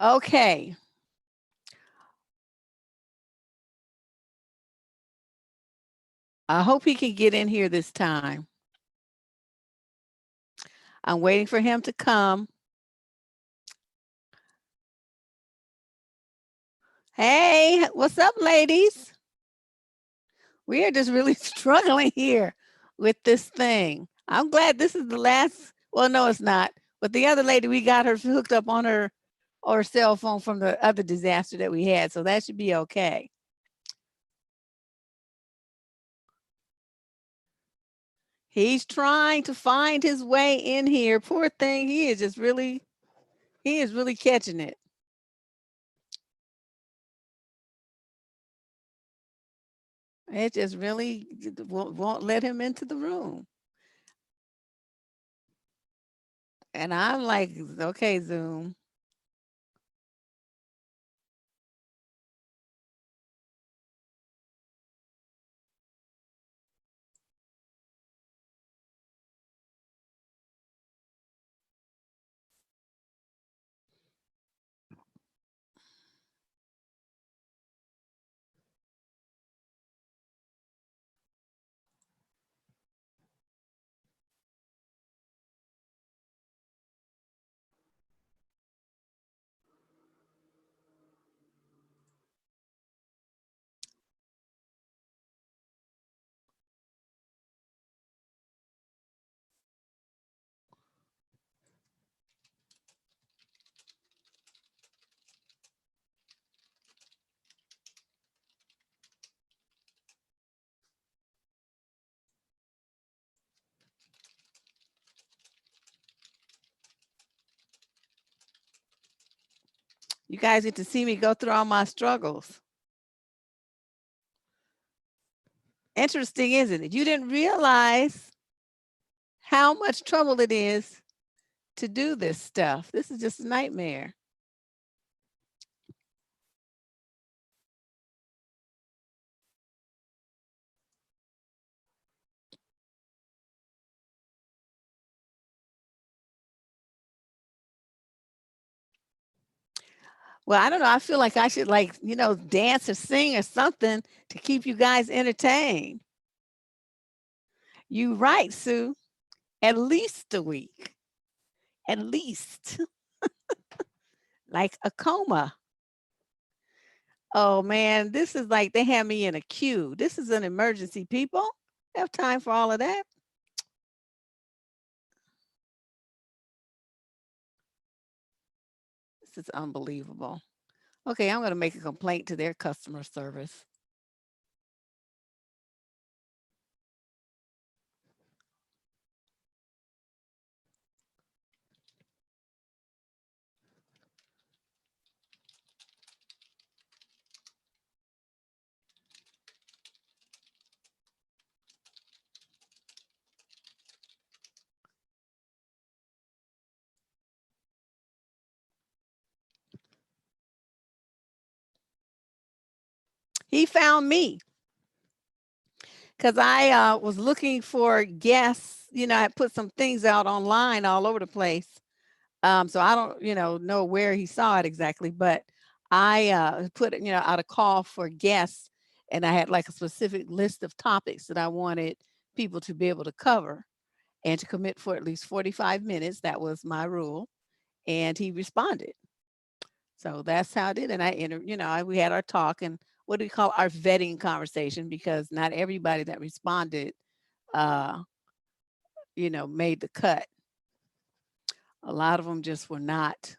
Okay. I hope he can get in here this time. I'm waiting for him to come. Hey, what's up, ladies? We are just really struggling here with this thing. I'm glad this is the last. Well, no, it's not. But the other lady, we got her hooked up on her cell phone from the other disaster that we had, so that should be okay. He's trying to find his way in here. Poor thing, he is really catching it. It just really won't let him into the room. And I'm like, okay, Zoom. You guys get to see me go through all my struggles. Interesting, isn't it? You didn't realize how much trouble it is to do this stuff. This is just a nightmare. Well, I don't know. I feel like I should like, dance or sing or something to keep you guys entertained. You right, Sue. At least a week. At least. Like a coma. Oh man, this is like they have me in a queue. This is an emergency, people. Have time for all of that. This is unbelievable. Okay, I'm going to make a complaint to their customer service. He found me because I was looking for guests. I put some things out online all over the place. So I don't, know where he saw it exactly, but I put, out a call for guests, and I had like a specific list of topics that I wanted people to be able to cover and to commit for at least 45 minutes. That was my rule, and he responded. So that's how I did. And we had our talk and what do we call our vetting conversation because not everybody that responded, uh, made the cut. A lot of them just were not.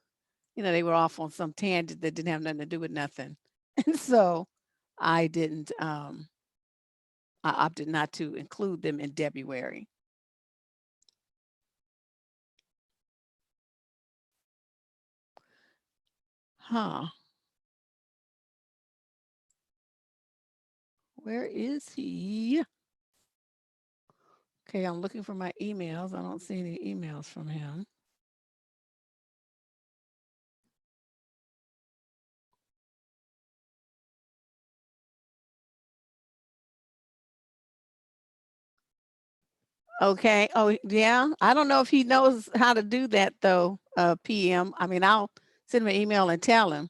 They were off on some tangent that didn't have nothing to do with nothing. And so I didn't, I opted not to include them in February. Huh. Where is he? Okay, I'm looking for my emails. I don't see any emails from him. Okay. Oh, yeah. I don't know if he knows how to do that though, PM. I mean, I'll Send him an email and tell him.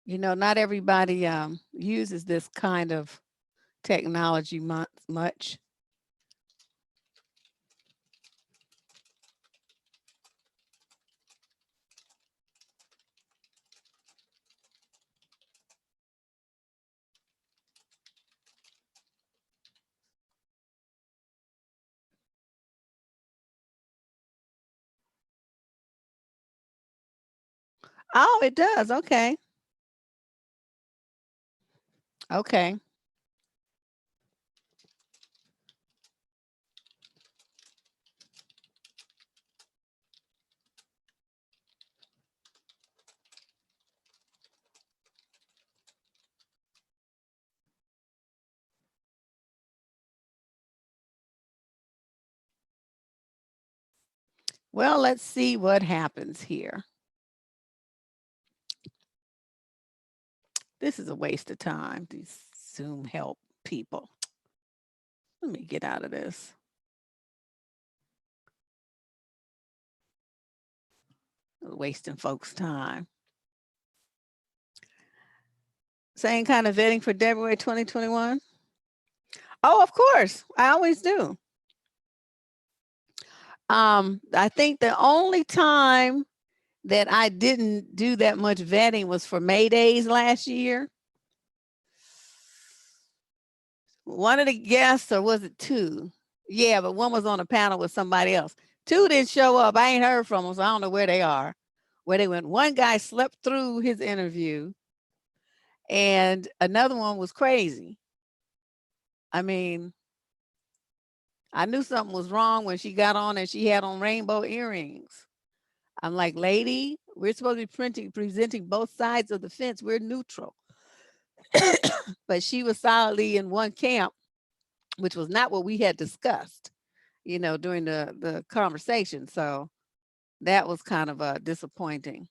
You know, not everybody uses this kind of technology much. Oh, it does. Okay. Okay. Well, let's see what happens here. This is a waste of time, these Zoom help people. Let me get out of this. Wasting folks' time. Same kind of vetting for February 2021? Oh, of course. I always do. I think the only time that I didn't do that much vetting was for May Days last year. One of the guests, or was it two? Yeah, but one was on a panel with somebody else. Two didn't show up. I ain't heard from them, so I don't know where they are, where they went. One guy slept through his interview, and another one was crazy. I mean, I knew something was wrong when she got on and she had on rainbow earrings. I'm like, lady, we're supposed to be presenting both sides of the fence. We're neutral. But she was solidly in one camp, which was not what we had discussed, you know, during the conversation. So that was kind of disappointing.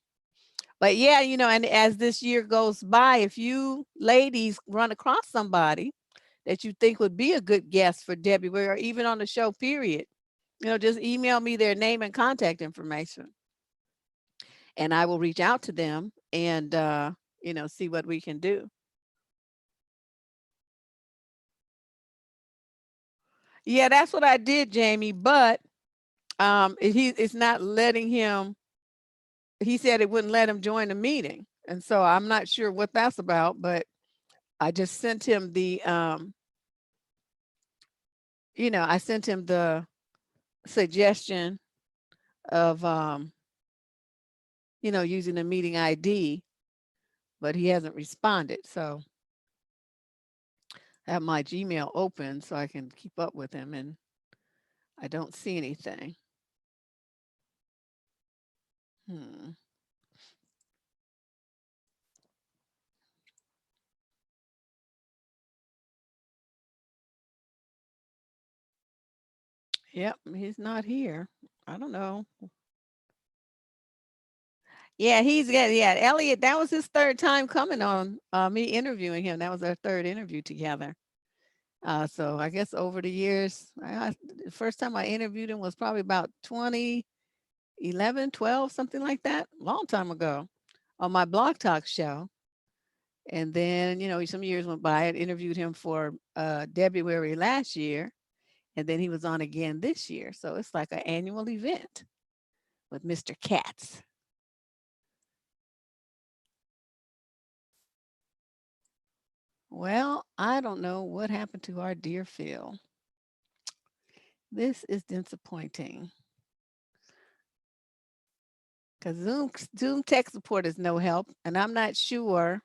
But yeah, you know, and as this year goes by, if you ladies run across somebody that you think would be a good guest for Debbie, or even on the show, period, you know, just email me their name and contact information, and I will reach out to them and, you know, see what we can do. Yeah, that's what I did, Jamie. But it's not letting him. He said it wouldn't let him join the meeting, and so I'm not sure what that's about. But I just sent him the, you know, I sent him the suggestion of, you know, using the meeting ID, but he hasn't responded. So I have my Gmail open so I can keep up with him, and I don't see anything. Hmm. Yep, he's not here. I don't know. Yeah, yeah, Elliot, that was his third time coming on me interviewing him. That was our third interview together. So I guess over the years, the first time I interviewed him was probably about 2011, 12, something like that, long time ago, on my Blog Talk show. And then, you know, some years went by. I interviewed him for February last year, and then he was on again this year. So it's like an annual event with Mr. Katz. Well, I don't know what happened to our dear Phil. This is disappointing because Zoom tech support is no help, and I'm not sure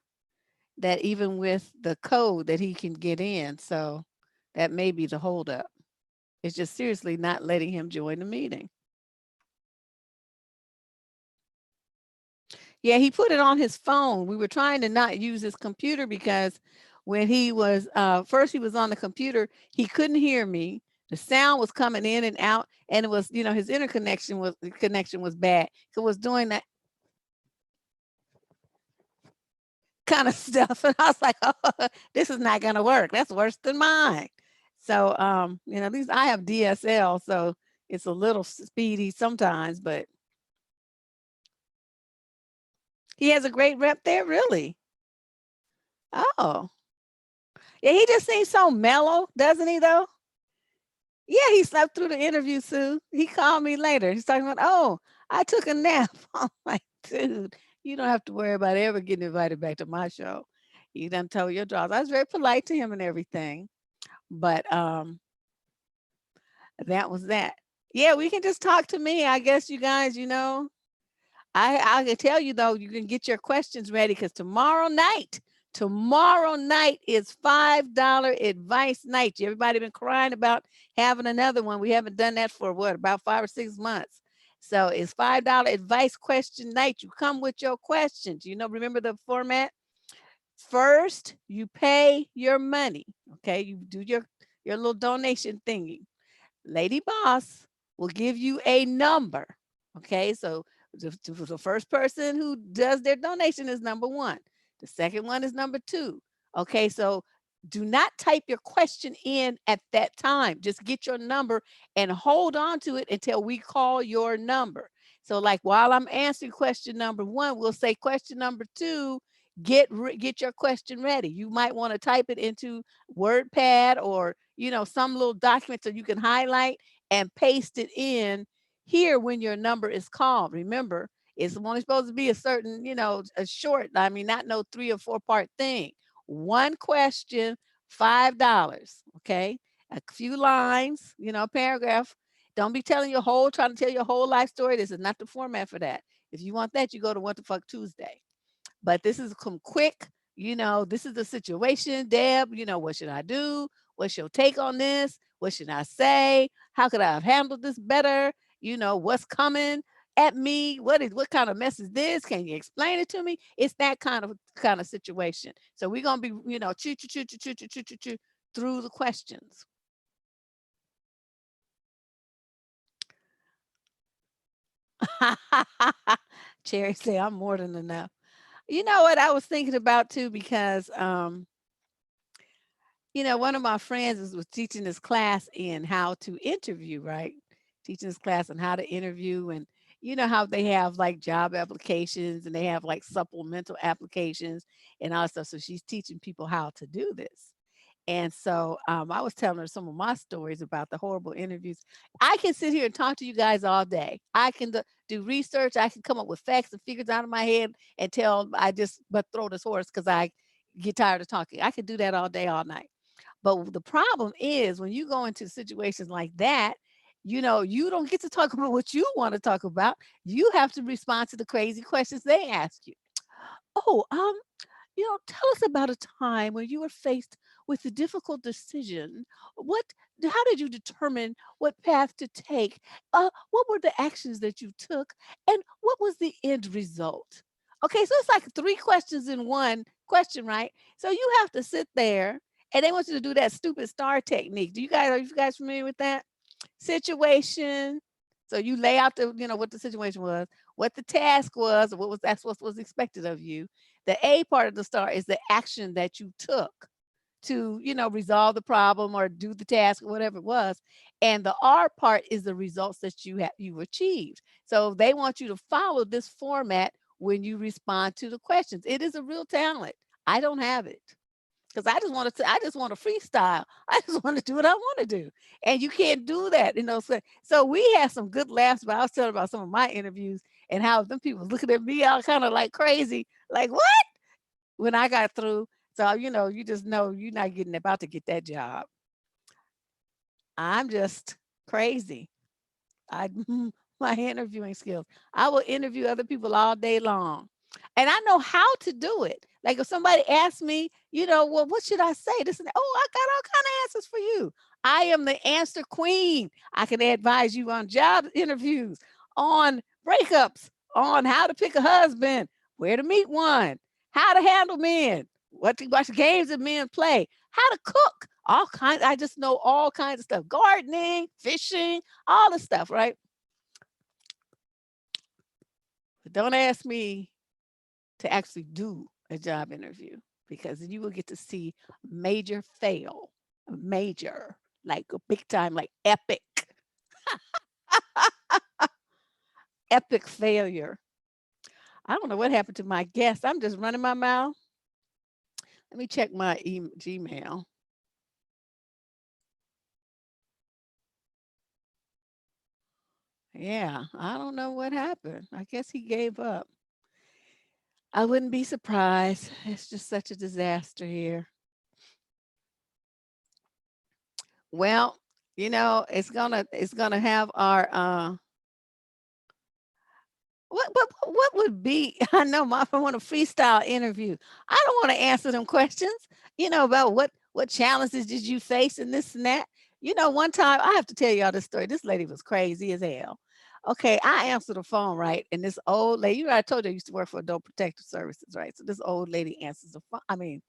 that even with the code that he can get in. So that may be the holdup. It's just seriously not letting him join the meeting. Yeah, he put it on his phone. We were trying to not use his computer because when he was first he was on the computer, he couldn't hear me. The sound was coming in and out, and it was, you know, his interconnection was the connection was bad. So it was doing that. kind of stuff. And I was like, oh, this is not gonna work. That's worse than mine. So at least I have DSL, so it's a little speedy sometimes, but he has a great rep there, really. Oh. Yeah, he just seems so mellow, doesn't he though? Yeah, he slept through the interview, Sue. He called me later. He's talking about, oh, I took a nap. I'm like, dude, you don't have to worry about ever getting invited back to my show. You done told your jobs. I was very polite to him and everything. But that was that. Yeah, we can just talk to me. I guess you guys, I can tell you though, you can get your questions ready because tomorrow night is $5 advice night. Everybody been crying about having another one. We haven't done that for what, about 5 or 6 months. So it's $5 advice question night. You come with your questions. Remember the format? First, you pay your money. Okay, you do your little donation thingy. Lady Boss will give you a number. Okay, so the first person who does their donation is number one. The second one is number two. Okay, so do not type your question in at that time. Just get your number and hold on to it until we call your number. So, like while I'm answering question number one, we'll say question number two. Get your question ready. You might want to type it into WordPad or some little document so you can highlight and paste it in here when your number is called. Remember, it's only supposed to be a certain, a short, I mean, not no 3 or 4 part thing. One question, $5. Okay. A few lines, a paragraph. Don't be trying to tell your whole life story. This is not the format for that. If you want that, you go to What the Fuck Tuesday. But this is some quick, this is the situation, Deb, what should I do? What's your take on this? What should I say? How could I have handled this better? What's coming at me? What kind of mess is this? Can you explain it to me? It's that kind of situation. So we're gonna be, choo through the questions. Cherry say I'm more than enough. You know what I was thinking about too, because one of my friends was teaching this class in how to interview, right? Teaching this class on how to interview, and how they have like job applications and they have like supplemental applications and all that stuff. So she's teaching people how to do this. And so I was telling her some of my stories about the horrible interviews. I can sit here and talk to you guys all day. I can do research. I can come up with facts and figures out of my head and tell I just but throw this horse because I get tired of talking. I can do that all day, all night. But the problem is when you go into situations like that, you don't get to talk about what you want to talk about. You have to respond to the crazy questions they ask you. Oh, tell us about a time when you were faced with a difficult decision. What, how did you determine what path to take? What were the actions that you took? And what was the end result? Okay, so it's like 3 questions in one question, right? So you have to sit there and they want you to do that stupid star technique. Are you guys familiar with that? Situation. So you lay out what the situation was, what the task was, that's what was expected of you. The A part of the star is the action that you took to, resolve the problem or do the task or whatever it was. And the R part is the results that you achieved. So they want you to follow this format when you respond to the questions. It is a real talent. I don't have it because I just want to freestyle. I just want to do what I want to do. And you can't do that, So we had some good laughs, but I was telling about some of my interviews and how them people was looking at me all kind of like crazy, like what? When I got through. So, you just know you're not about to get that job. I'm just crazy. I my interviewing skills. I will interview other people all day long. And I know how to do it. Like if somebody asks me, well, what should I say? This and that. Oh, I got all kind of answers for you. I am the answer queen. I can advise you on job interviews, on breakups, on how to pick a husband, where to meet one, how to handle men, what to watch games that men play, how to cook, all kinds. I just know all kinds of stuff. Gardening, fishing, all the stuff, right? But don't ask me to actually do a job interview because you will get to see major fail, major, like a big time, like epic, epic failure. I don't know what happened to my guest. I'm just running my mouth. Let me check my Gmail. Yeah, I don't know what happened. I guess he gave up. I wouldn't be surprised. It's just such a disaster here. Well, it's gonna have our what would be I know I want a freestyle interview. I don't want to answer them questions, about what challenges did you face and this and that. One time I have to tell y'all this story. This lady was crazy as hell. Okay, I answered the phone, right? And this old lady, I told you I used to work for Adult Protective Services, right? So this old lady answers the phone. I mean,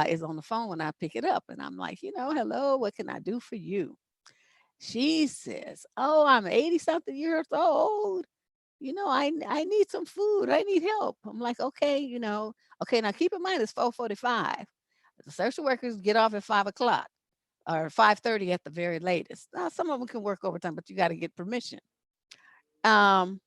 is on the phone when I pick it up. And I'm like, hello, what can I do for you? She says, oh, I'm 80 something years old. I need some food. I need help. I'm like, okay, okay, now keep in mind it's 4:45. The social workers get off at 5 o'clock or 5:30 at the very latest. Now, some of them can work overtime, but you got to get permission. Um,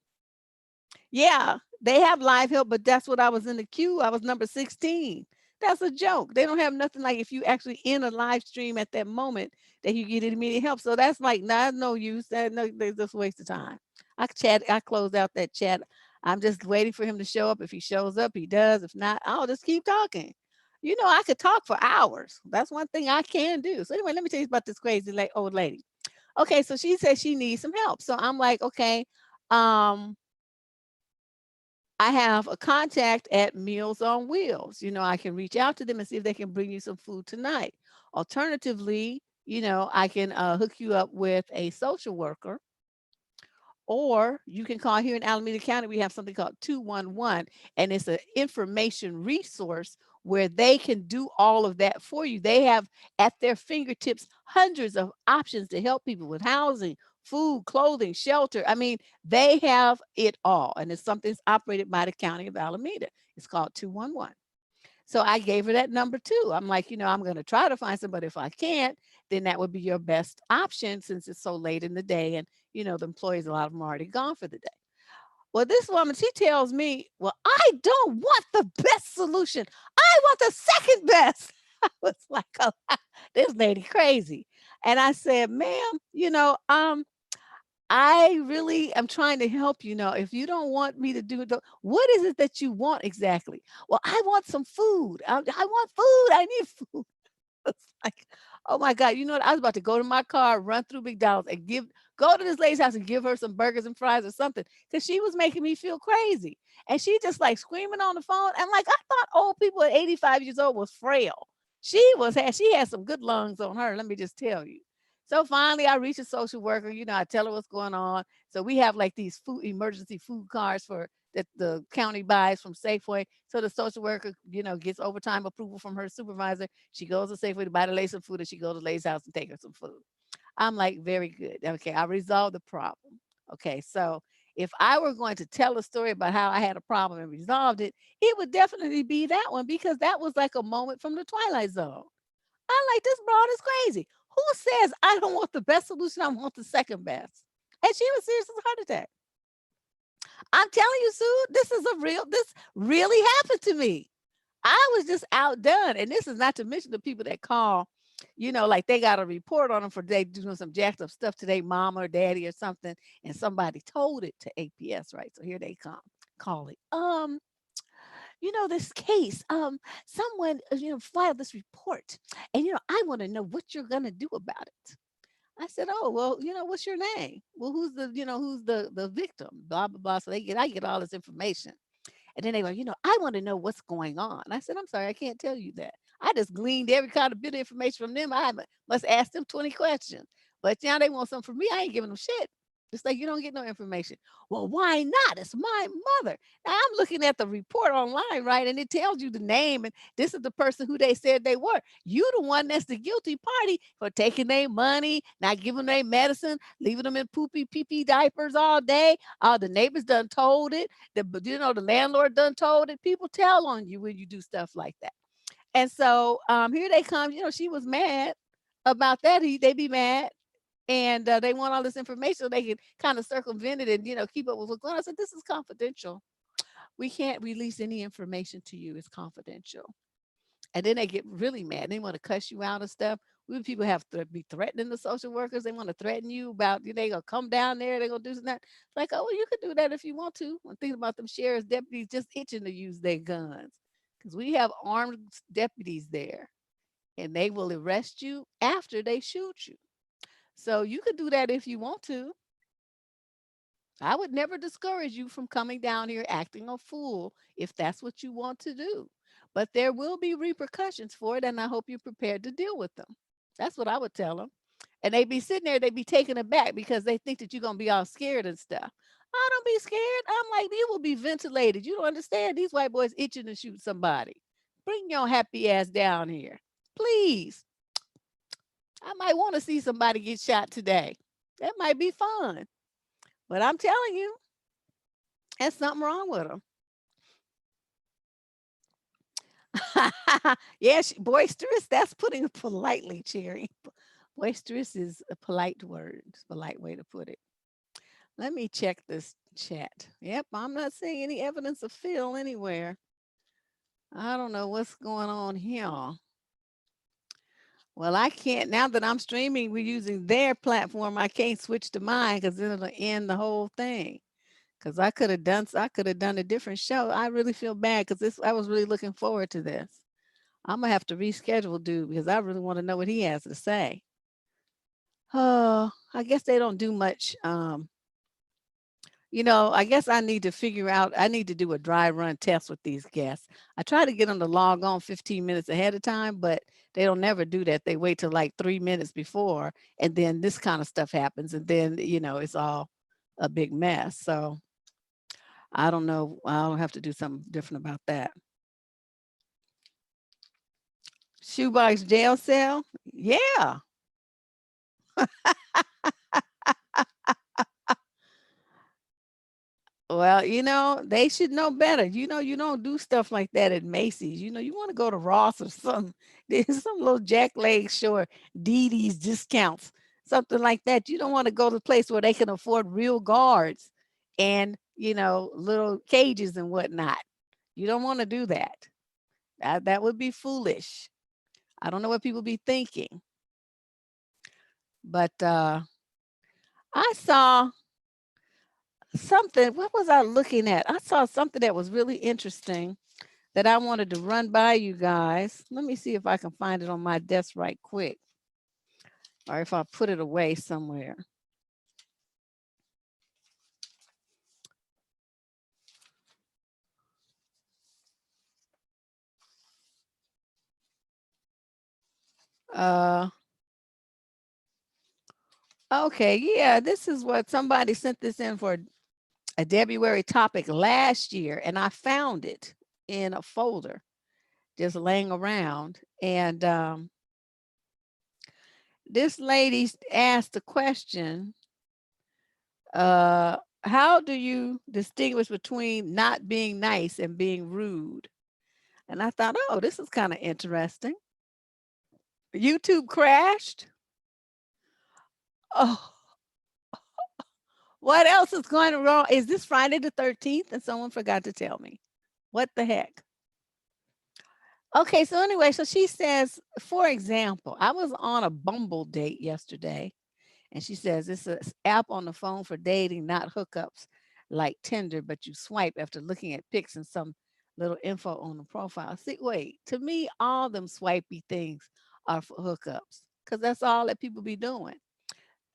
yeah, they have live help, but that's what I was in the queue. I was number 16. That's a joke. They don't have nothing like if you actually in a live stream at that moment that you get immediate help. So that's like not no use. That no, they just waste of time. I closed out that chat. I'm just waiting for him to show up. If he shows up, he does. If not, I'll just keep talking. I could talk for hours. That's one thing I can do. So anyway, let me tell you about this crazy old lady. Okay, so she says she needs some help. So I'm like, okay, um, I have a contact at Meals on Wheels. I can reach out to them and see if they can bring you some food tonight. Alternatively, I can hook you up with a social worker, or you can call here in Alameda County. We have something called 211, and it's an information resource where they can do all of that for you. They have at their fingertips hundreds of options to help people with housing, food, clothing, shelter. I mean, they have it all, and it's something that's operated by the County of Alameda. It's called 211. So I gave her that number too. I'm like, I'm going to try to find somebody. If I can't, then that would be your best option since it's so late in the day and, the employees, a lot of them are already gone for the day. Well, this woman, she tells me, well, I don't want the best solution. I want the second best. I was like, oh, this lady crazy. And I said, ma'am, I really am trying to help you know. If you don't want me to do it, what is it that you want exactly? Well, I want some food. I want food. I need food. It's like, oh my God, you know what? I was about to go to my car, run through McDonald's and go to this lady's house and give her some burgers and fries or something. Cause she was making me feel crazy. And she just like screaming on the phone. And like, I thought old people at 85 years old was frail. She had some good lungs on her. Let me just tell you. So finally I reached a social worker, I tell her what's going on. So we have like these emergency food cards that the county buys from Safeway. So the social worker, gets overtime approval from her supervisor. She goes to Safeway to buy the lady some food, and she goes to Lay's house and take her some food. I'm like, very good. Okay, I resolved the problem. Okay, so if I were going to tell a story about how I had a problem and resolved it, it would definitely be that one because that was like a moment from the Twilight Zone. I'm like, this broad is crazy. Who says I don't want the best solution? I want the second best. And she was serious as a heart attack. I'm telling you, Sue, this really happened to me. I was just outdone. And this is not to mention the people that call, like they got a report on them for they doing some jacked up stuff to their mama or daddy or something. And somebody told it to APS, right? So here they come calling. This case, someone, filed this report. And, I want to know what you're going to do about it. I said, oh, well, what's your name? Well, who's the victim? Blah, blah, blah. So I get all this information. And then they go, I want to know what's going on. I said, I'm sorry, I can't tell you that. I just gleaned every kind of bit of information from them. Must ask them 20 questions. But now they want something from me. I ain't giving them shit. It's like you don't get no information. Well, why not? It's my mother. Now I'm looking at the report online, right? And it tells you the name, and this is the person who they said they were. You the one that's the guilty party for taking their money, not giving their medicine, leaving them in poopy pee pee diapers all day. The neighbors done told it. The landlord done told it. People tell on you when you do stuff like that. And so here they come. She was mad about that. They be mad, and they want all this information so they can kind of circumvent it and keep up with what's going on. I said, this is confidential. We can't release any information to you. It's confidential. And then they get really mad. They want to cuss you out and stuff. We people have to be threatening the social workers. They want to threaten you about they gonna come down there. They're gonna do something. It's like, oh, well, you could do that if you want to. I'm thinking about them sheriff's deputies just itching to use their guns because we have armed deputies there, and they will arrest you after they shoot you. So you could do that if you want to. I would never discourage you from coming down here acting a fool if that's what you want to do. But there will be repercussions for it, and I hope you're prepared to deal with them. That's what I would tell them. And they'd be sitting there, they'd be taken aback because they think that you're going to be all scared and stuff. I don't be scared. I'm like, you will be ventilated. You don't understand. These white boys itching to shoot somebody. Bring your happy ass down here. Please. I might want to see somebody get shot today. That might be fun. But I'm telling you, there's something wrong with them. Yeah, boisterous. That's putting it politely, Cherry. Boisterous is a polite word. It's a polite way to put it. Let me check this chat. Yep, I'm not seeing any evidence of Phil anywhere. I don't know what's going on here. Well, I can't, now that I'm streaming, we're using their platform. I can't switch to mine because then it'll end the whole thing. Because I could have done a different show. I really feel bad because I was really looking forward to this. I'm gonna have to reschedule dude because I really want to know what he has to say. Oh, I guess they don't do much. I guess I need to figure out, I need to do a dry run test with these guests. I try to get them to log on 15 minutes ahead of time, but they don't never do that. They wait till like 3 minutes before, and then this kind of stuff happens. And then, it's all a big mess. So I don't know. I'll have to do something different about that. Shoebox jail cell? Yeah. Well, they should know better. You don't do stuff like that at Macy's. You want to go to Ross or something. There's some little jackleg store, Dee Dee's discounts, something like that. You don't want to go to a place where they can afford real guards and, little cages and whatnot. You don't want to do that. That would be foolish. I don't know what people be thinking. But I saw something. What was I looking at? I saw something that was really interesting that I wanted to run by you guys. Let me see if I can find it on my desk right quick, or if I put it away somewhere. Okay, yeah, this is what somebody sent this in for a February topic last year, and I found it in a folder just laying around. And this lady asked the question, how do you distinguish between not being nice and being rude? And I thought, oh, this is kind of interesting. YouTube crashed. Oh, what else is going wrong? Is this Friday the 13th? And someone forgot to tell me. What the heck? Okay, so anyway, so she says, for example, I was on a Bumble Date yesterday, and she says it's an app on the phone for dating, not hookups like Tinder, but you swipe after looking at pics and some little info on the profile. See, wait, to me, all them swipey things are for hookups because that's all that people be doing.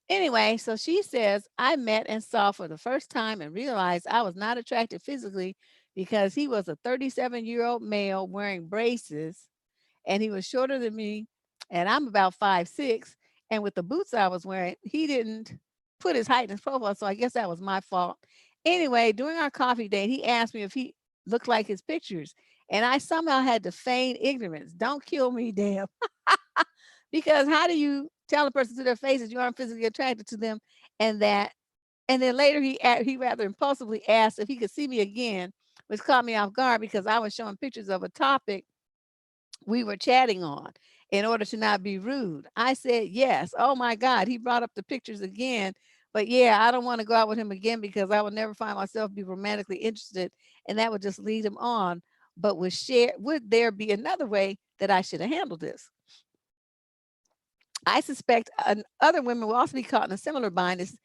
Anyway, so she says, I met and saw for the first time and realized I was not attracted physically because he was a 37-year-old male wearing braces and he was shorter than me and I'm about 5'6". And with the boots I was wearing, he didn't put his height in his profile, so I guess that was my fault. Anyway, during our coffee date, he asked me if he looked like his pictures, and I somehow had to feign ignorance. Don't kill me, Deb. Because how do you tell a person to their face that you aren't physically attracted to them, and that, and then later he rather impulsively asked if he could see me again, which caught me off guard because I was showing pictures of a topic we were chatting on in order to not be rude. I said yes. Oh my God, he brought up the pictures again. But yeah, I don't want to go out with him again because I would never find myself be romantically interested, and that would just lead him on. But would there be another way that I should have handled this? I suspect other women will also be caught in a similar bind. It's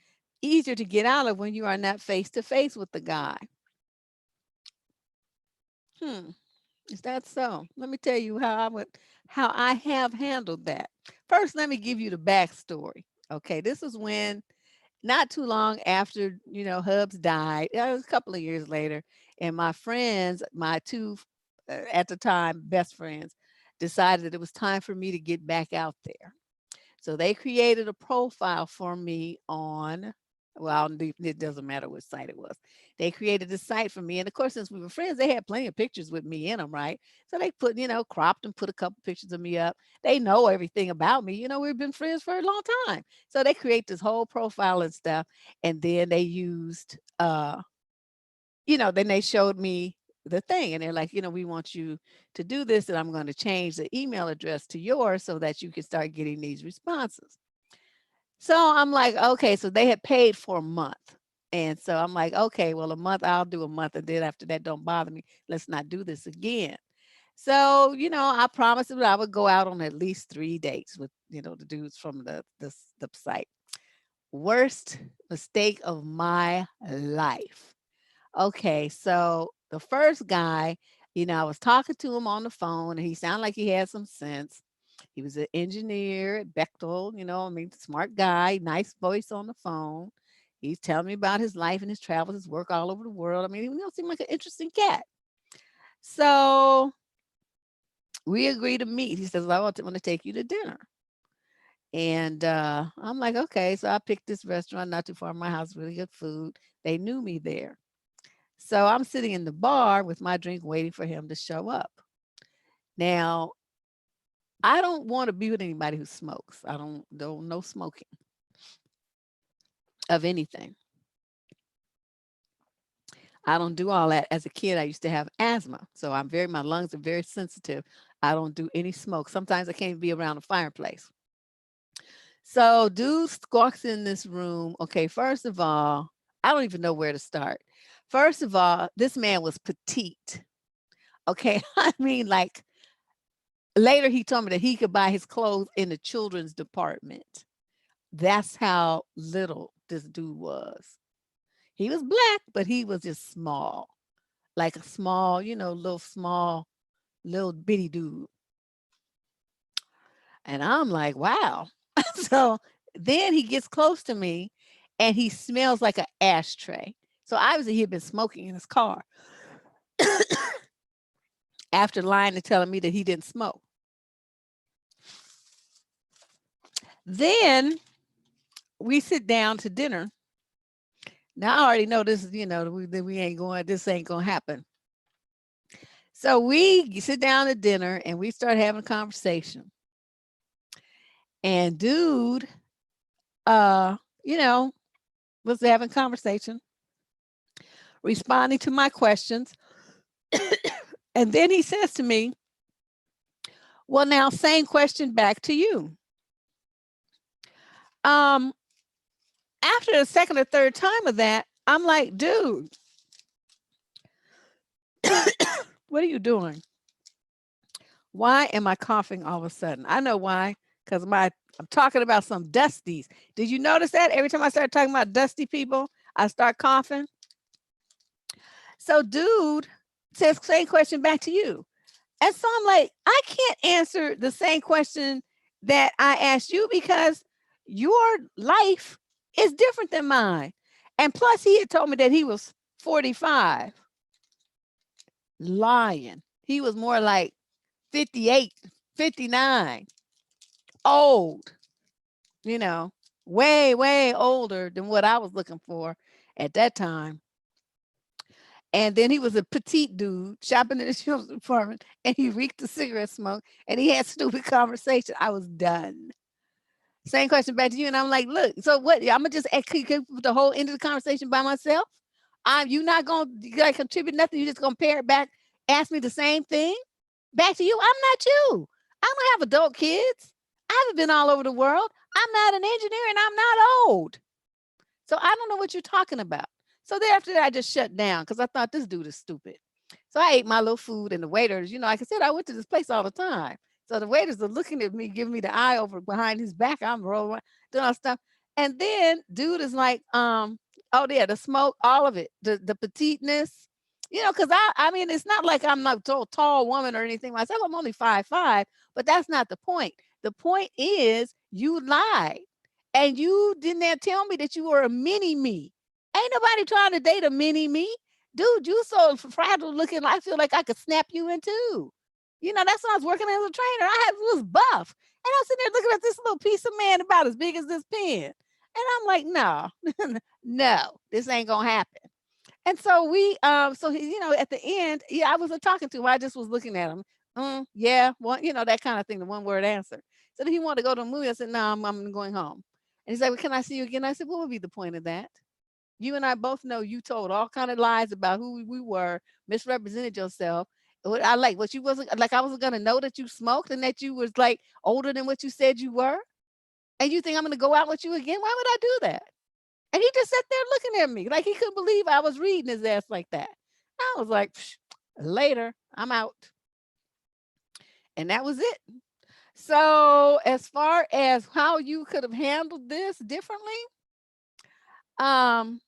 easier to get out of when you are not face to face with the guy. Hmm. Is that so? Let me tell you how I have handled that. First, let me give you the backstory. Okay, this was when not too long after Hubs died. It was a couple of years later, and my friends, my two at the time best friends, decided that it was time for me to get back out there. So they created a profile for me on, well, it doesn't matter what site it was. They created a site for me. And of course, since we were friends, they had plenty of pictures with me in them, right? So they put, cropped and put a couple pictures of me up. They know everything about me. We've been friends for a long time. So they create this whole profile and stuff. And then they used, then they showed me the thing, and they're like, we want you to do this, and I'm going to change the email address to yours so that you can start getting these responses. So I'm like, okay, so they had paid for a month. And so I'm like, okay, well, a month, I'll do a month. And then after that, don't bother me. Let's not do this again. So, I promised that I would go out on at least 3 dates with, the dudes from the site. Worst mistake of my life. Okay, so the first guy, I was talking to him on the phone, and he sounded like he had some sense. He was an engineer at Bechtel, smart guy, nice voice on the phone. He's telling me about his life and his travels, his work all over the world. I mean, he seemed like an interesting cat. So we agreed to meet. He says, I want to take you to dinner. And I'm like, okay. So I picked this restaurant not too far from my house, really good food. They knew me there. So I'm sitting in the bar with my drink waiting for him to show up. Now, I don't want to be with anybody who smokes. I don't no smoking of anything. I don't do all that. As a kid, I used to have asthma. So my lungs are very sensitive. I don't do any smoke. Sometimes I can't be around a fireplace. So dude squawks in this room. Okay, first of all, I don't even know where to start. First of all, this man was petite. Okay, I mean, like, later he told me that he could buy his clothes in the children's department. That's how little this dude was. He was black, but he was just small, like a small, little bitty dude. And I'm like, wow. So then he gets close to me and he smells like an ashtray. So obviously he had been smoking in his car after lying and telling me that he didn't smoke. Then we sit down to dinner. Now I already know this, we ain't going, this ain't going to happen. So we sit down to dinner and we start having a conversation. And dude, was having conversation, responding to my questions. And then he says to me, well, now same question back to you. After the second or third time of that, I'm like, dude, what are you doing? Why am I coughing all of a sudden? I know why, because I'm talking about some dusties. Did you notice that? Every time I start talking about dusty people, I start coughing. So dude says, same question back to you. And so I'm like, I can't answer the same question that I asked you because your life is different than mine. And plus, he had told me that he was 45. Lying. He was more like 58, 59. Old, way, way older than what I was looking for at that time. And then he was a petite dude shopping in the children's department, and he reeked of cigarette smoke, and he had stupid conversation. I was done. Same question back to you, and I'm like, look, so what? I'm gonna just keep the whole end of the conversation by myself. You not gonna contribute nothing. You just gonna pare it back, ask me the same thing back to you. I'm not you. I don't have adult kids. I haven't been all over the world. I'm not an engineer, and I'm not old. So I don't know what you're talking about. So then after that, I just shut down because I thought this dude is stupid. So I ate my little food, and the waiters, like I said, I went to this place all the time. So the waiters are looking at me, giving me the eye over behind his back. I'm rolling, doing all stuff. And then dude is like, oh yeah, the smoke, all of it, the petiteness, because I mean, it's not like I'm not a tall woman or anything myself. I'm only 5'5", but that's not the point. The point is you lied. And you didn't tell me that you were a mini me. Ain't nobody trying to date a mini me. Dude, you so fragile looking, I feel like I could snap you in two. That's when I was working as a trainer. Was buff. And I was sitting there looking at this little piece of man about as big as this pen. And I'm like, no, no, this ain't gonna happen. And so so he, at the end, yeah, I wasn't talking to him. I just was looking at him. Yeah, well, that kind of thing, the one word answer. So then he wanted to go to a movie. I said, no, I'm going home. And he's like, well, can I see you again? I said, what would be the point of that? You and I both know you told all kind of lies about who we were, misrepresented yourself. What I like, what you wasn't like, I wasn't gonna know that you smoked and that you was like older than what you said you were. And you think I'm gonna go out with you again? Why would I do that? And he just sat there looking at me like he couldn't believe I was reading his ass like that. I was like, later, I'm out. And that was it. So as far as how you could have handled this differently, um,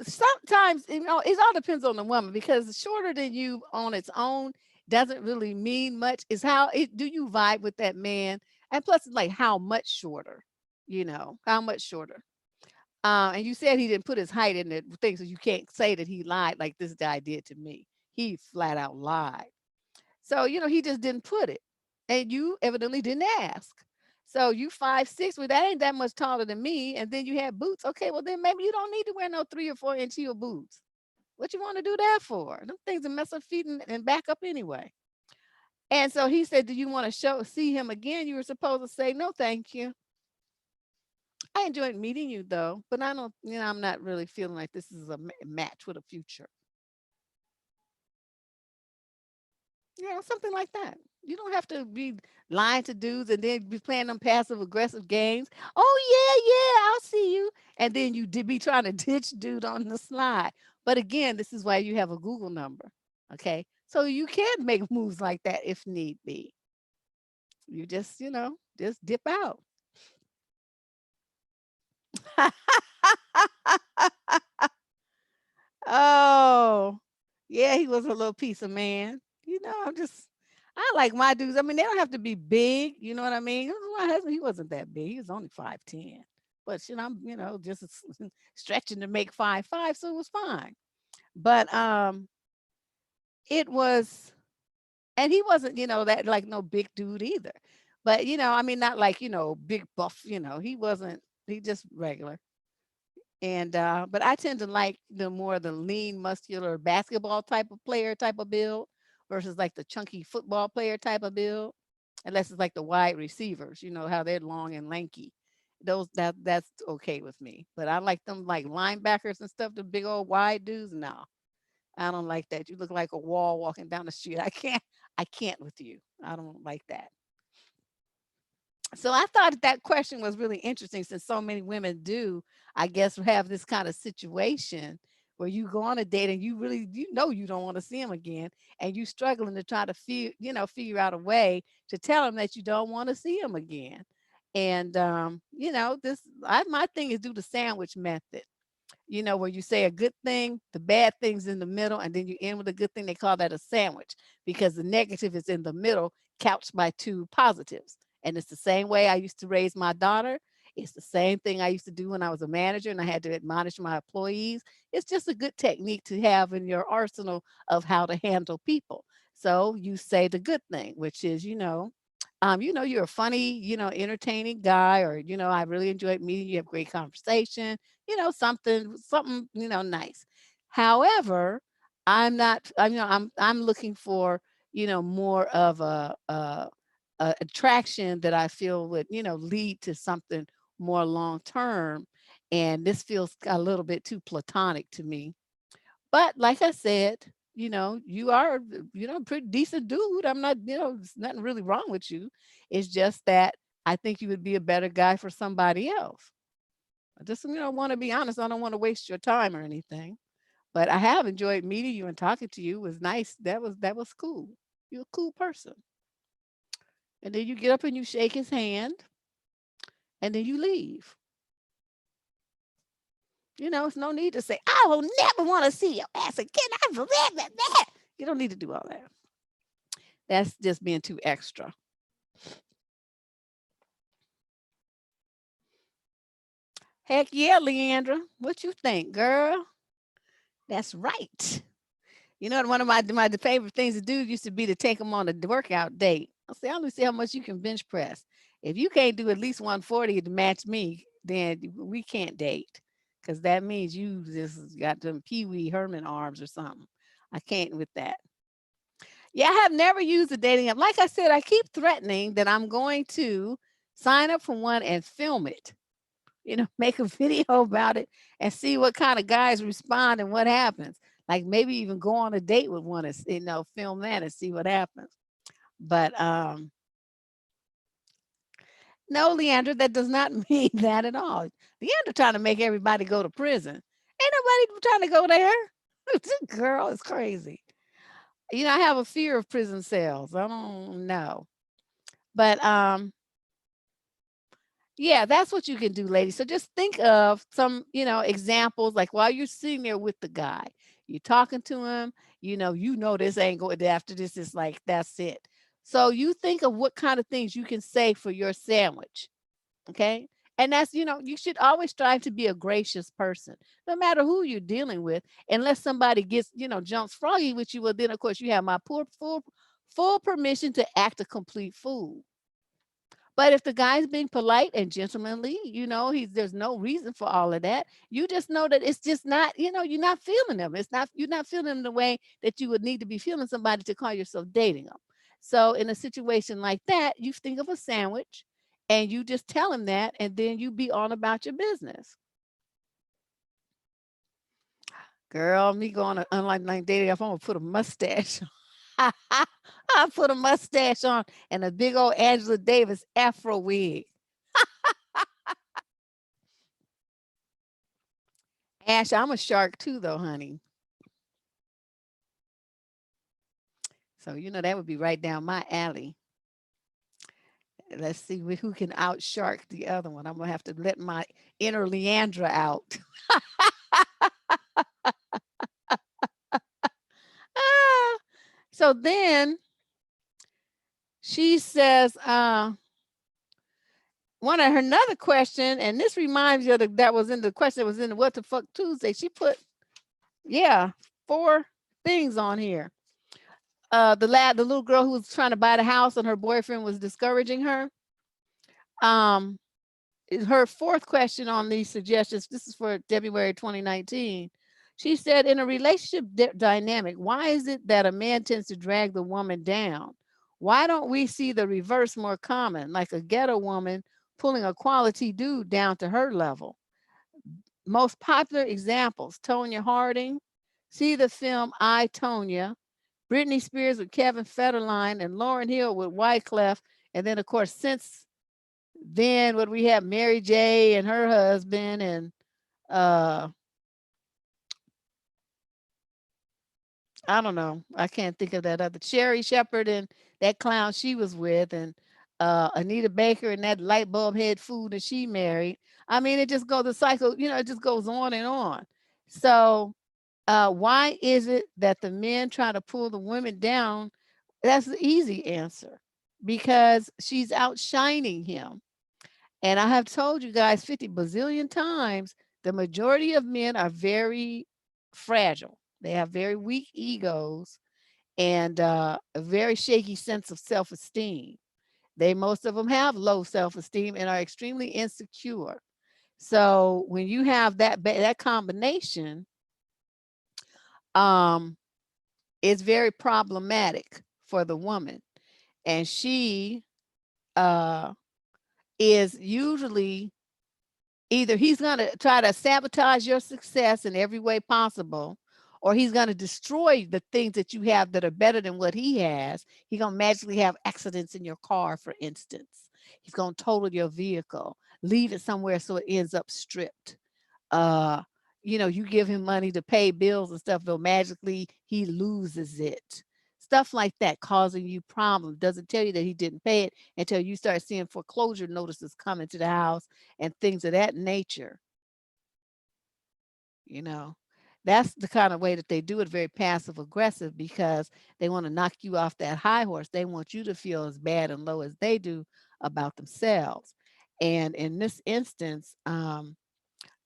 sometimes, it all depends on the woman because shorter than you on its own doesn't really mean much. Is how do you vibe with that man? And plus, it's like how much shorter, how much shorter. And you said he didn't put his height in the thing, so you can't say that he lied like this guy did to me. He flat out lied. So, he just didn't put it. And you evidently didn't ask. So you 5'6", well, that ain't that much taller than me. And then you had boots. Okay, well then maybe you don't need to wear no 3 or 4 inch heel boots. What you want to do that for? Them things will mess up feet and back up anyway. And so he said, do you want to see him again? You were supposed to say, no, thank you. I enjoyed meeting you though, but I don't, I'm not really feeling like this is a match with a future. Something like that. You don't have to be lying to dudes and then be playing them passive aggressive games. Oh yeah, I'll see you. And then you did be trying to ditch dude on the slide. But again, this is why you have a Google number. Okay. So you can make moves like that if need be. You just dip out. Oh, yeah, he was a little piece of man. I like my dudes. I mean, they don't have to be big. You know what I mean? My husband, he wasn't that big. He was only 5'10". But I'm, just stretching to make 5'5", so it was fine. But it was, and he wasn't, that like no big dude either. But I mean, not like big buff. He wasn't. He just regular. And but I tend to like the more the lean, muscular basketball type of player type of build versus like the chunky football player type of build. Unless it's like the wide receivers, how they're long and lanky. That's okay with me. But I like them like linebackers and stuff, the big old wide dudes. No, I don't like that. You look like a wall walking down the street. I can't with you. I don't like that. So I thought that question was really interesting since so many women do, I guess, have this kind of situation where you go on a date and you really, you don't want to see him again. And you struggling to try to figure out a way to tell him that you don't want to see him again. And, my thing is do the sandwich method, where you say a good thing, the bad thing's in the middle, and then you end with a good thing. They call that a sandwich because the negative is in the middle, couched by two positives. And it's the same way I used to raise my daughter. It's the same thing I used to do when I was a manager and I had to admonish my employees. It's just a good technique to have in your arsenal of how to handle people. So you say the good thing, which is, You're a funny, entertaining guy, or, I really enjoyed meeting you, have great conversation, something, nice. However, I'm not, I'm looking for, more of a attraction that I feel would, lead to something more long term. And this feels a little bit too platonic to me. But like I said, you are, a pretty decent dude. I'm not, there's nothing really wrong with you. It's just that I think you would be a better guy for somebody else. I just, want to be honest. I don't want to waste your time or anything. But I have enjoyed meeting you and talking to you. It was nice. That was cool. You're a cool person. And then you get up and you shake his hand and then you leave. It's no need to say, I will never want to see your ass again. I believe that. You don't need to do all that. That's just being too extra. Heck yeah, Leandra. What you think, girl? That's right. One of my favorite things to do used to be to take them on a workout date. I say, I'm gonna see how much you can bench press. If you can't do at least 140 to match me, then we can't date. Cause that means you just got them Pee Wee Herman arms or something. I can't with that. Yeah, I have never used a dating app. Like I said, I keep threatening that I'm going to sign up for one and film it. Make a video about it and see what kind of guys respond and what happens. Like maybe even go on a date with one and film that and see what happens. But no, Leandra, that does not mean that at all. Leandra trying to make everybody go to prison. Ain't nobody trying to go there. Girl, it's crazy. I have a fear of prison cells. I don't know. But yeah, that's what you can do, ladies. So just think of some, examples like while you're sitting there with the guy, you're talking to him, this ain't going after this is like that's it. So you think of what kind of things you can say for your sandwich. Okay. And that's, you should always strive to be a gracious person, no matter who you're dealing with, unless somebody gets, jumps froggy with you. Well, then of course you have my poor full permission to act a complete fool. But if the guy's being polite and gentlemanly, there's no reason for all of that. You just know that it's just not, you're not feeling them. You're not feeling them the way that you would need to be feeling somebody to call yourself dating them. So in a situation like that, you think of a sandwich and you just tell him that, and then you be on about your business. Girl, me going to online dating, if I'm gonna put a mustache on. I put a mustache on and a big old Angela Davis afro wig. Ash, I'm a shark too, though, honey. So, that would be right down my alley. Let's see who can out shark the other one. I'm going to have to let my inner Leandra out. Ah, so then she says, one of her another question, and this reminds you of that was in the question that was in the What the Fuck Tuesday. She put, yeah, 4 things on here. The little girl who was trying to buy the house and her boyfriend was discouraging her. Um, her 4th question on these suggestions. This is for February 2019. She said, in a relationship dynamic, why is it that a man tends to drag the woman down? Why don't we see the reverse more common, like a ghetto woman pulling a quality dude down to her level? Most popular examples: Tonya Harding. See the film I, Tonya. Britney Spears with Kevin Federline, and Lauryn Hill with Wyclef. And then, of course, since then, what we have, Mary J. and her husband, and I don't know. I can't think of that other Sherry Shepherd and that clown she was with, and Anita Baker and that light bulb head fool that she married. I mean, it just goes the cycle. It just goes on and on. So, why is it that the men try to pull the women down? That's the easy answer, because she's outshining him. And I have told you guys 50 bazillion times, the majority of men are very fragile. They have very weak egos and a very shaky sense of self-esteem. Most of them have low self-esteem and are extremely insecure. So when you have that combination, um, it's very problematic for the woman. And she uh, is usually either he's going to try to sabotage your success in every way possible, or he's going to destroy the things that you have that are better than what he has. He's going to magically have accidents in your car, for instance. He's going to total your vehicle, leave it somewhere so it ends up stripped. uh you give him money to pay bills and stuff, but magically he loses it. Stuff like that causing you problems. Doesn't tell you that he didn't pay it until you start seeing foreclosure notices coming to the house and things of that nature. you know that's the kind of way that they do it, very passive aggressive, because they want to knock you off that high horse. They want you to feel as bad and low as they do about themselves. And in this instance, the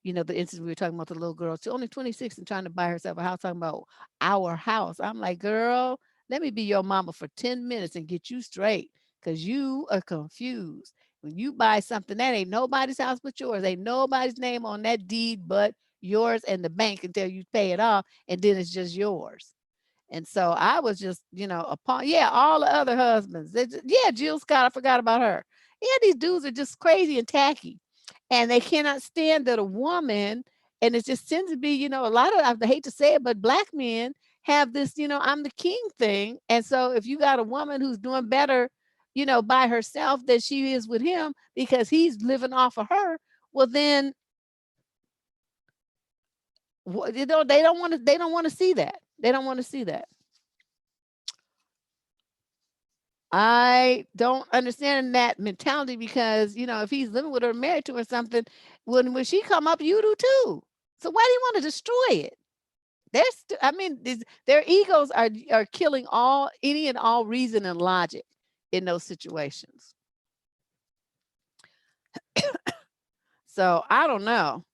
instance we were talking about, the little girl, she's only 26 and trying to buy herself a house, talking about our house. I'm like, girl, let me be your mama for 10 minutes and get you straight, because you are confused. When you buy something, that ain't nobody's house but yours. Ain't nobody's name on that deed but yours and the bank until you pay it off, and then it's just yours. And so I was just, upon, yeah, all the other husbands. Yeah, Jill Scott, I forgot about her. Yeah, these dudes are just crazy and tacky, and they cannot stand that a woman, and it just tends to be, a lot of, I hate to say it, but black men have this, I'm the king thing. And so if you got a woman who's doing better, by herself than she is with him because he's living off of her, well then, they don't want to, see that. They don't want to see that. I don't understand that mentality because, if he's living with her, married to her or something, when she come up, you do too. So why do you want to destroy it? Their egos are killing any and all reason and logic in those situations. So I don't know.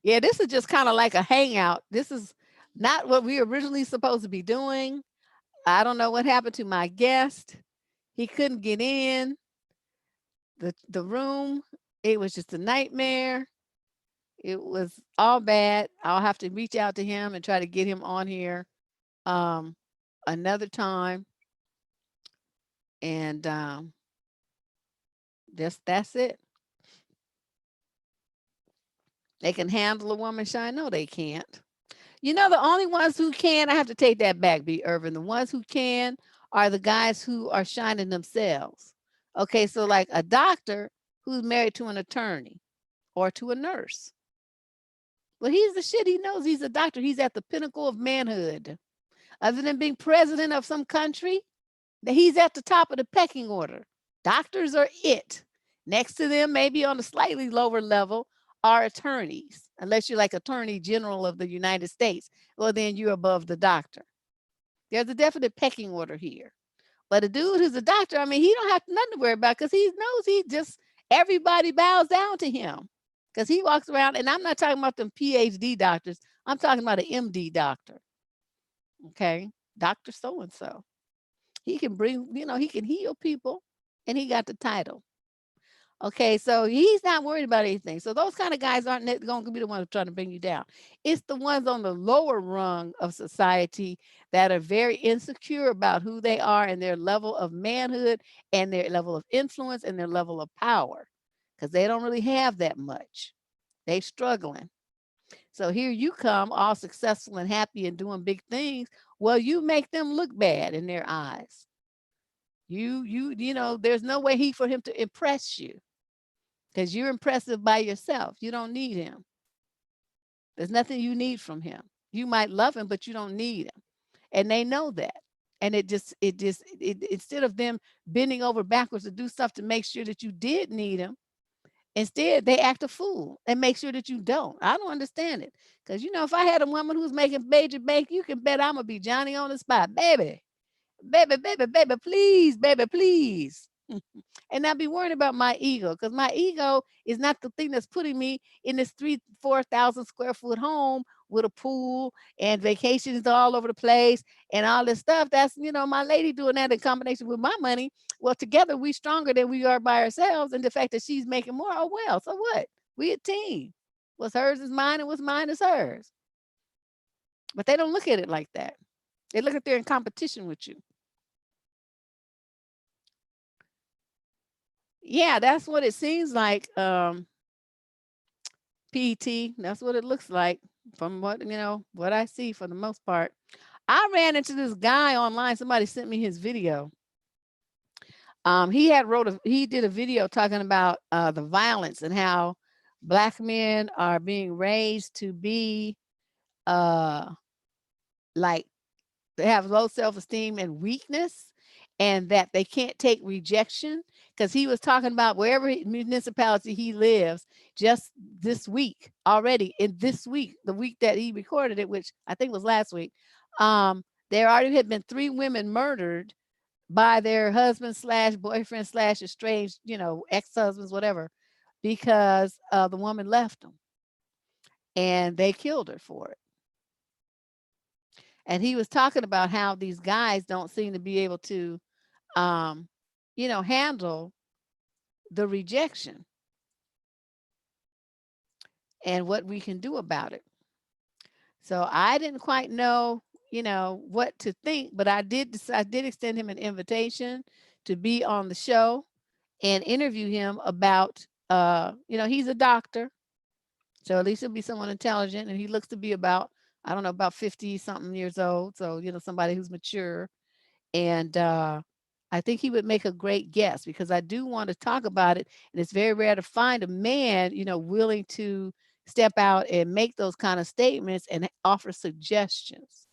Yeah, this is just kind of like a hangout. This is not what we originally supposed to be doing. I don't know what happened to my guest. He couldn't get in the room. It was just a nightmare. It was all bad. I'll have to reach out to him and try to get him on here um, another time. And that's it. They can handle a woman shine. No, they can't. The only ones who can, I have to take that back, B. Irvin. The ones who can are the guys who are shining themselves. Okay, so like a doctor who's married to an attorney or to a nurse. Well, he's the shit. He knows he's a doctor. He's at the pinnacle of manhood. Other than being president of some country, he's at the top of the pecking order. Doctors are it. Next to them, maybe on a slightly lower level, are attorneys. Unless you're like Attorney General of the United States, well, then you're above the doctor. There's a definite pecking order here. But a dude who's a doctor, he don't have nothing to worry about because he knows everybody bows down to him because he walks around. And I'm not talking about them PhD doctors. I'm talking about an MD doctor. Okay. Dr. So-and-so. He can he can heal people, and he got the title. Okay, so he's not worried about anything. So those kind of guys aren't going to be the ones trying to bring you down. It's the ones on the lower rung of society that are very insecure about who they are and their level of manhood and their level of influence and their level of power, because they don't really have that much. They struggling. So here you come, all successful and happy and doing big things. Well, you make them look bad in their eyes. There's no way for him to impress you because you're impressive by yourself. You don't need him. There's nothing you need from him. You might love him, but you don't need him. And they know that. And instead of them bending over backwards to do stuff to make sure that you did need him, instead they act a fool and make sure that you don't. I don't understand it. Because, if I had a woman who's making major bank, you can bet I'm going to be Johnny on the spot. Baby, baby, baby, baby, please, baby, please. And not be worried about my ego, because my ego is not the thing that's putting me in this 4,000 square foot home with a pool and vacations all over the place and all this stuff. That's, my lady doing that in combination with my money. Well, together we stronger than we are by ourselves. And the fact that she's making more, oh well, so what? We a team. What's hers is mine, and what's mine is hers. But they don't look at it like that. They look at they're in competition with you. Yeah, that's what it seems like. PT, that's what it looks like from what I see for the most part. I ran into this guy online. Somebody sent me his video. He did a video talking about the violence and how Black men are being raised to be uh like they have low self-esteem and weakness, and that they can't take rejection, because he was talking about wherever municipality he lives, just this week already, in this week, the week that he recorded it, which I think was last week, there already had been 3 women murdered by their husband slash boyfriend slash estranged, ex-husbands, whatever, because the woman left them and they killed her for it. And he was talking about how these guys don't seem to be able to, handle the rejection and what we can do about it. So I didn't quite know, what to think, but I did extend him an invitation to be on the show and interview him about, he's a doctor. So at least he'll be someone intelligent, and he looks to be about, I don't know, about 50 something years old. So, somebody who's mature. And I think he would make a great guest, because I do want to talk about it. And it's very rare to find a man, willing to step out and make those kind of statements and offer suggestions,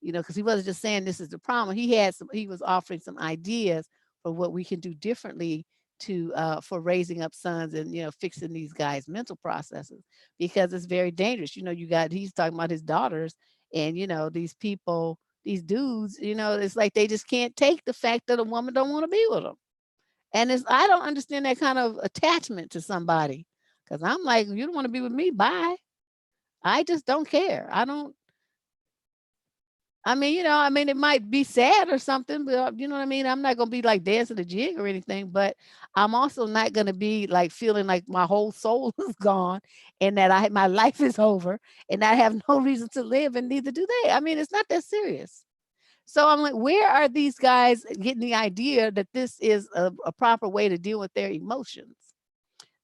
because he wasn't just saying this is the problem. He was offering some ideas for what we can do differently to for raising up sons and, fixing these guys' mental processes, because it's very dangerous. He's talking about his daughters, and, these people, these dudes, it's like they just can't take the fact that a woman don't want to be with them. And I don't understand that kind of attachment to somebody, because I'm like, you don't want to be with me, bye. I just don't care. It might be sad or something, but you know what I mean? I'm not going to be like dancing a jig or anything, but I'm also not going to be like feeling like my whole soul is gone and that my life is over and I have no reason to live, and neither do they. It's not that serious. So I'm like, where are these guys getting the idea that this is a proper way to deal with their emotions?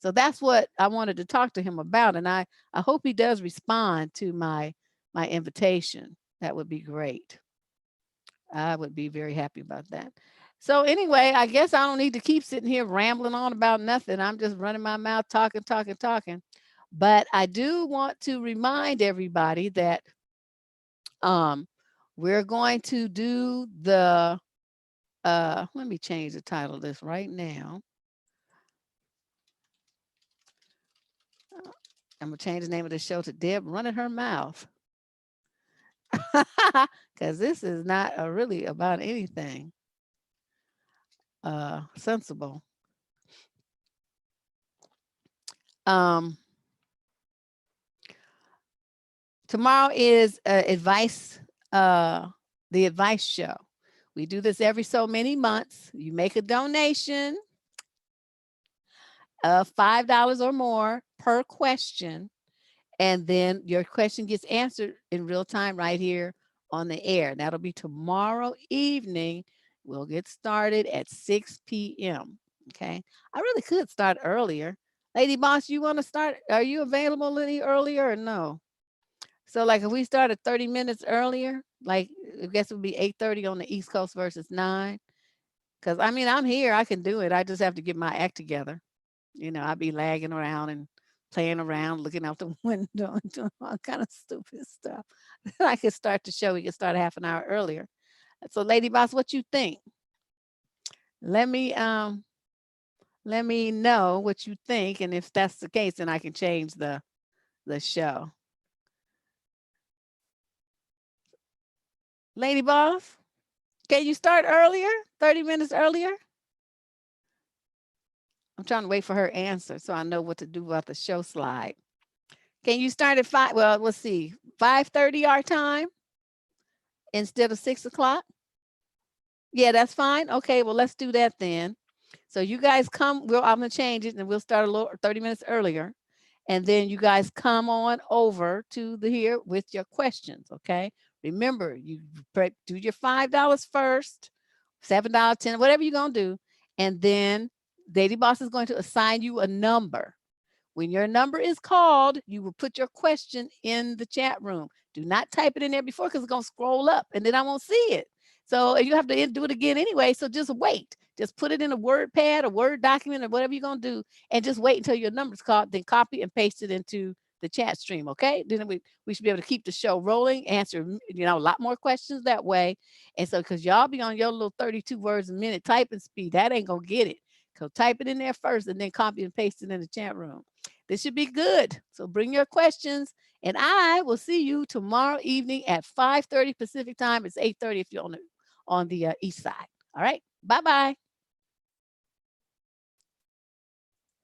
So that's what I wanted to talk to him about. And I hope he does respond to my invitation. That would be great. I would be very happy about that. So anyway, I guess I don't need to keep sitting here rambling on about nothing. I'm just running my mouth, talking, talking, talking. But I do want to remind everybody that we're going to do the let me change the title of this right now. I'm gonna change the name of the show to Deb running her mouth. Because this is not really about anything sensible. Tomorrow is the advice show. We do this every so many months. You make a donation of $5 or more per question, and then your question gets answered in real time right here on the air. That'll be tomorrow evening. We'll get started at 6 p.m. Okay. I really could start earlier. Lady Boss, you want to start? Are you available any earlier or no? So like if we started 30 minutes earlier, like I guess it would be 8:30 on the East Coast versus 9. Because I'm here, I can do it. I just have to get my act together. I'd be lagging around and playing around, looking out the window and doing all kind of stupid stuff. I could start the show. We could start a half an hour earlier. So Lady Boss, what you think? Let me know what you think. And if that's the case, then I can change the show. Lady Boss, can you start earlier? 30 minutes earlier? I'm trying to wait for her answer so I know what to do about the show slide. Can you start at 5? Well, let's see, 5:30 our time instead of 6 o'clock? Yeah, that's fine. Okay, well, let's do that then. So you guys come, I'm gonna change it and we'll start a little 30 minutes earlier. And then you guys come on over to the here with your questions. Okay. Remember, you do your $5 first, $7, 10, whatever you're gonna do. And then Daily Boss is going to assign you a number. When your number is called, you will put your question in the chat room. Do not type it in there before because it's going to scroll up and then I won't see it. So you have to do it again anyway. So just wait. Just put it in a Word pad, a Word document, or whatever you're going to do, and just wait until your number's called. Then copy and paste it into the chat stream. Okay. Then we should be able to keep the show rolling, answer a lot more questions that way. And so because y'all be on your little 32 words a minute typing speed, that ain't going to get it. So type it in there first and then copy and paste it in the chat room. This should be good. So bring your questions, and I will see you tomorrow evening at 5:30 Pacific time. It's 8:30 if you're on the east side. All right. Bye-bye.